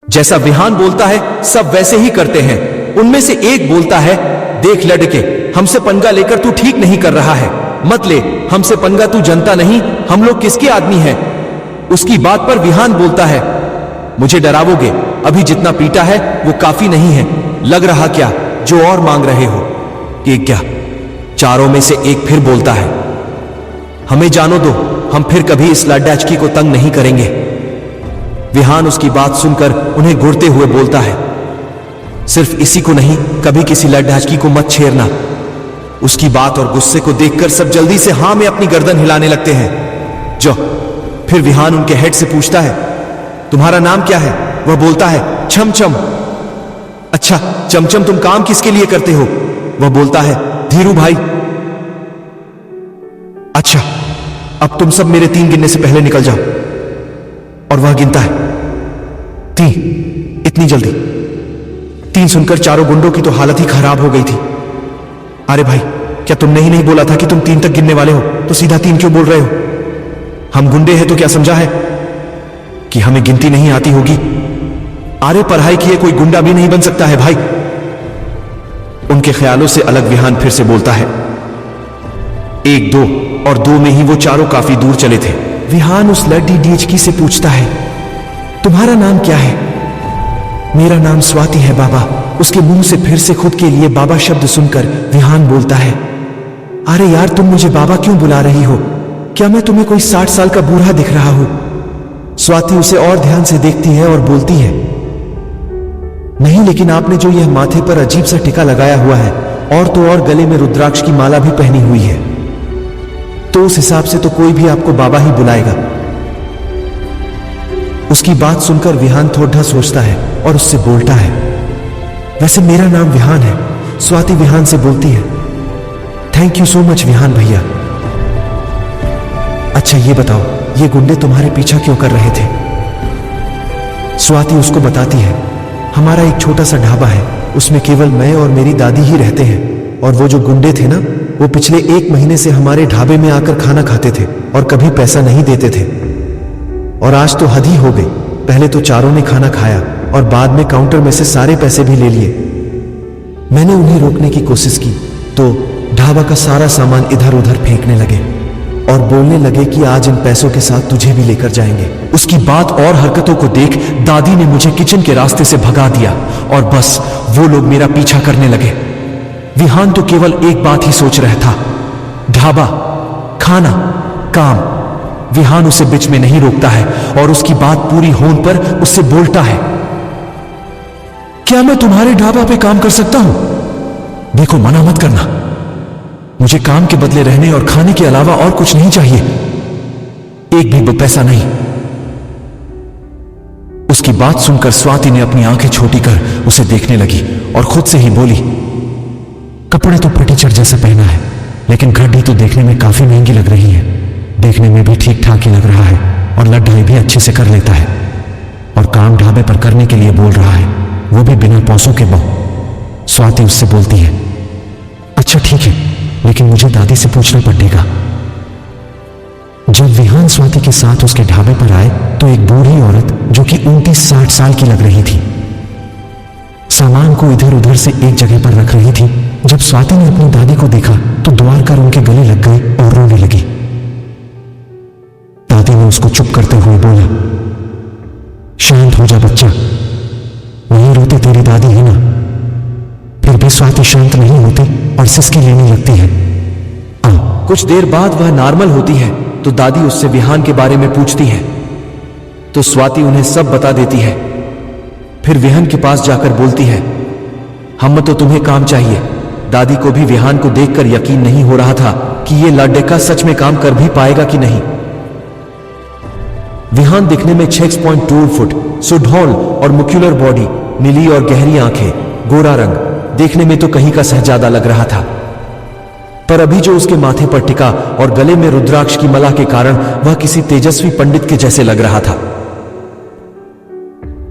जैसा विहान बोलता है सब वैसे ही करते हैं। उनमें से एक बोलता है, देख लड़के, हमसे पंगा लेकर तू ठीक नहीं कर रहा है, मत ले हमसे पंगा, तू जनता नहीं हम लोग किसके आदमी हैं। उसकी बात पर विहान बोलता है, मुझे डरावोगे, अभी जितना पीटा है वो काफी नहीं है, लग रहा क्या जो और मांग रहे हो। कि क्या? चारों में से एक फिर बोलता है, हमें जानो दो, हम फिर कभी इस लड्डाचकी को तंग नहीं करेंगे। विहान उसकी बात सुनकर उन्हें घूरते हुए बोलता है, सिर्फ इसी को नहीं, कभी किसी लड्डाचकी को मत छेड़ना। उसकी बात और गुस्से को देखकर सब जल्दी से हां में अपनी गर्दन हिलाने लगते हैं। जो फिर विहान उनके हेड से पूछता है, तुम्हारा नाम क्या है? वह बोलता है, छमछम। अच्छा चमचम, तुम काम किसके लिए करते हो? वह बोलता है, धीरू भाई। अच्छा अब तुम सब मेरे 3 गिनने से पहले निकल जाओ। और वह गिनता है 3। इतनी जल्दी? 3 सुनकर चारों गुंडों की तो हालत ही खराब हो गई थी। अरे भाई, क्या तुमने ही नहीं बोला था कि तुम 3 तक गिनने वाले हो, तो सीधा 3 क्यों बोल रहे हो? हम गुंडे हैं तो क्या समझा है कि हमें गिनती नहीं आती होगी? अरे पढ़ाई किए कोई गुंडा भी नहीं बन सकता है भाई। उनके ख्यालों से अलग विहान फिर से बोलता है, 1, 2 और 2 में ही वो चारों काफी दूर चले थे। विहान उस लड्डी डीएचकी से पूछता है, तुम्हारा नाम क्या है? मेरा नाम स्वाति है बाबा। उसके मुंह से फिर से खुद के लिए बाबा शब्द सुनकर विहान बोलता है, अरे यार तुम मुझे बाबा क्यों बुला रही हो? क्या मैं तुम्हें कोई 60 साल का बूढ़ा दिख रहा हूं? स्वाति उसे और ध्यान से देखती है और बोलती है, नहीं, लेकिन आपने जो यह माथे पर अजीब सा टिका लगाया हुआ है और तो और गले में रुद्राक्ष की माला भी पहनी हुई है, तो उस हिसाब से तो कोई भी आपको बाबा ही बुलाएगा। उसकी बात सुनकर विहान थोड़ा सोचता है और उससे बोलता है, वैसे मेरा नाम विहान है। स्वाति विहान से बोलती है, thank you so much Vihan भैया। अच्छा ये बताओ, ये गुंडे तुम्हारे पीछा क्यों कर रहे थे? स्वाति उसको बताती है, हमारा एक छोटा सा ढाबा है, उसमें केवल मैं और मेरी दादी ही रहते हैं, और वो जो गुंडे थे ना, वो पिछले 1 महीने से हमारे ढाबे में आकर खाना खाते थे और कभी पैसा नहीं देते थे। और आज तो हद ही हो गई, पहले तो चारों ने खाना खाया और बाद में काउंटर में से सारे पैसे भी ले लिए। मैंने उन्हें रोकने की कोशिश की तो ढाबा का सारा सामान इधर उधर फेंकने लगे और बोलने लगे कि आज इन पैसों के साथ तुझे भी लेकर जाएंगे। उसकी बात और हरकतों को देख दादी ने मुझे किचन के रास्ते से भगा दिया और बस वो लोग मेरा पीछा करने लगे। विहान तो केवल एक बात ही सोच रहा था, ढाबा, खाना, काम। विहान उसे बीच में नहीं रोकता है और उसकी बात पूरी होने पर उससे बोलता है, क्या मैं तुम्हारे ढाबा पे काम कर सकता हूं? देखो मना मत करना, मुझे काम के बदले रहने और खाने के अलावा और कुछ नहीं चाहिए, एक भी पैसा नहीं। उसकी बात सुनकर स्वाति ने अपनी आंखें छोटी कर उसे देखने लगी और खुद से ही बोली, कपड़े तो फटीचर जैसा पहना है, लेकिन घड़ी तो देखने में काफी महंगी लग रही है। देखने में भी ठीक ठाक ही लग रहा है और लड्ढाई भी अच्छे से कर लेता है और काम ढाबे पर करने के लिए बोल रहा है, वो भी बिना पैसों के बहु। स्वाति उससे बोलती है, अच्छा ठीक है, लेकिन मुझे दादी से पूछना पड़ेगा। जब विहान स्वाति के साथ उसके ढाबे पर आए तो एक बूढ़ी औरत जो कि 29-60 साल की लग रही थी, सामान को इधर उधर से एक जगह पर रख रही थी। जब स्वाति ने अपनी दादी को देखा तो द्वार कर उनके गले लग गई और रोने लगी। दादी ने उसको चुप करते हुए बोला, शांत हो जा बच्चा, नहीं रोती तेरी दादी है ना। फिर भी स्वाति शांत नहीं होती और सिसकी लेने लगती है। कुछ देर बाद वह नॉर्मल होती है तो दादी उससे विहान के बारे में पूछती है तो स्वाति उन्हें सब बता देती है। फिर विहान के पास जाकर बोलती है, हम तो तुम्हें काम चाहिए। दादी को भी विहान को देखकर यकीन नहीं हो रहा था कि ये लड़का सच में काम कर भी पाएगा कि नहीं। विहान दिखने में 6.2 फुट, सुडौल और मस्कुलर बॉडी, नीली और गहरी आंखें, गोरा रंग, देखने में तो कहीं का शहजादा लग रहा था। पर अभी जो उसके माथे पर टिका और गले में रुद्राक्ष की माला के कारण वह किसी तेजस्वी पंडित के जैसे लग रहा था।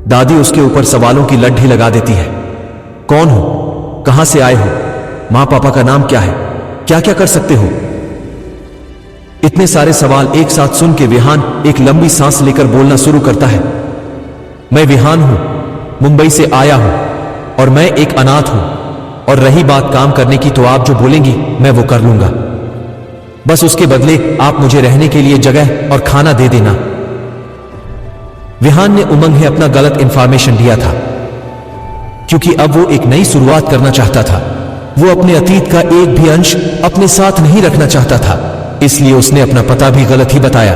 दादी उसके ऊपर सवालों की लड्ढी लगा देती है, कौन हो, कहां से आए हो, मां पापा का नाम क्या है, क्या क्या कर सकते हो। इतने सारे सवाल एक साथ सुन के विहान एक लंबी सांस लेकर बोलना शुरू करता है, मैं विहान हूं, मुंबई से आया हूं और मैं एक अनाथ हूं। और रही बात काम करने की, तो आप जो बोलेंगी मैं वो कर लूंगा। बस उसके बदले आप मुझे रहने के लिए जगह और खाना दे देना। विहान ने उमंग है अपना गलत इंफॉर्मेशन दिया था, क्योंकि अब वो एक नई शुरुआत करना चाहता था। वो अपने अतीत का एक भी अंश अपने साथ नहीं रखना चाहता था, इसलिए उसने अपना पता भी गलत ही बताया।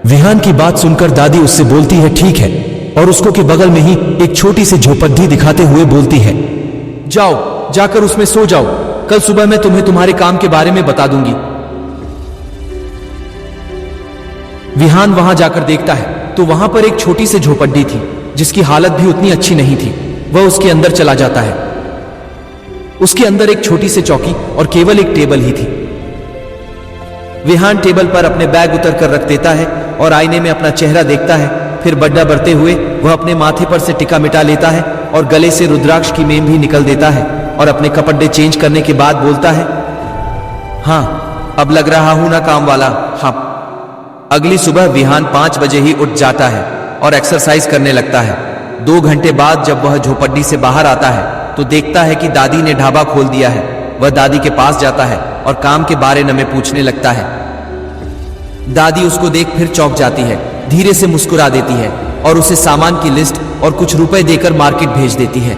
विहान की बात सुनकर दादी उससे बोलती है ठीक है, और उसको के बगल में ही एक छोटी सी झोपड़ी दिखाते हुए बोलती है, जाओ जाकर उसमें सो जाओ, कल सुबह मैं तुम्हें तुम्हारे काम के बारे में बता दूंगी। विहान वहां जाकर देखता है तो वहां पर एक छोटी सी झोपड़ी थी, जिसकी हालत भी उतनी अच्छी नहीं थी। वह उसके अंदर चला जाता है। उसके अंदर एक छोटी सी चौकी और केवल एक टेबल ही थी। विहान टेबल पर अपने बैग उतर कर रख देता है और आईने में अपना चेहरा देखता है। फिर बड्डा बढ़ते हुए वह अपने माथे पर से टिका मिटा लेता है और गले से रुद्राक्ष की मेम भी निकल देता है और अपने कपड़े चेंज करने के बाद बोलता है, हाँ अब लग रहा हूं ना काम वाला। हाँ। अगली सुबह विहान 5 बजे ही उठ जाता है और एक्सरसाइज करने लगता है। 2 घंटे बाद जब वह झोपड़ी से बाहर आता है तो देखता है कि दादी ने ढाबा खोल दिया है। वह दादी के पास जाता है और काम के बारे में पूछने लगता है। दादी उसको देख फिर चौंक जाती है, धीरे से मुस्कुरा देती है और उसे सामान की लिस्ट और कुछ रुपए देकर मार्केट भेज देती है।